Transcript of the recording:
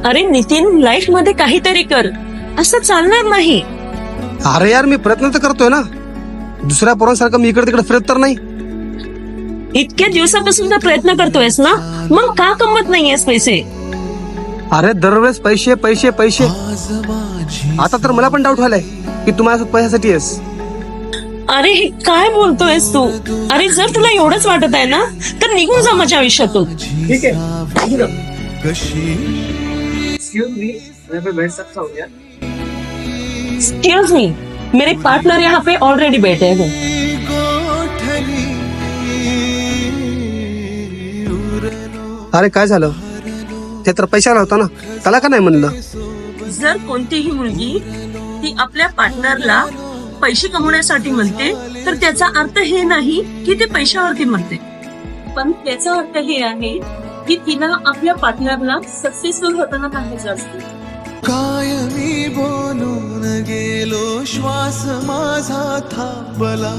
अरे नितीन, लाईफ मध्ये काहीतरी कर, असं चालणार नाही. अरे यार, मी प्रयत्न तर करतोय ना. दुसऱ्या पोरांसारखं मी इकडे तिकडे फिरत तर नाही. इतक्या दिवसापासून तर प्रयत्न करतोयस ना, मग का कमवत नाहीयेस पैसे? अरे दरवेळेस पैसे पैसे पैसे. आता तर मला पण डाऊट झालाय की तू माझ्यासोबत पैशासाठी आहेस. अरे हे काय बोलतोयस तू? अरे जर तुला एवढंच वाटत आहे ना, तर निघून जा माझ्या आयुष्यातून. ठीक आहे. एक्सक्यूज मी, मेरे पार्टनर यहाँ पे ऑलरेडी बैठे हैं. अरे काय झालं? ते तर पैशाला होता ना, त्याला का नाही म्हणलं? जर कोणतीही मुलगी ती आपल्या पार्टनरला पैसे कमवण्यासाठी म्हणते, तर त्याचा अर्थ हे नाही की ते पैशावरती म्हणते, पण त्याचा अर्थ हे आहे की तिला आपल्या पार्टनरला सक्सेसफुल होताना पाहायचं असते. कायमी बोलून गेलो, श्वास माझा थांबला.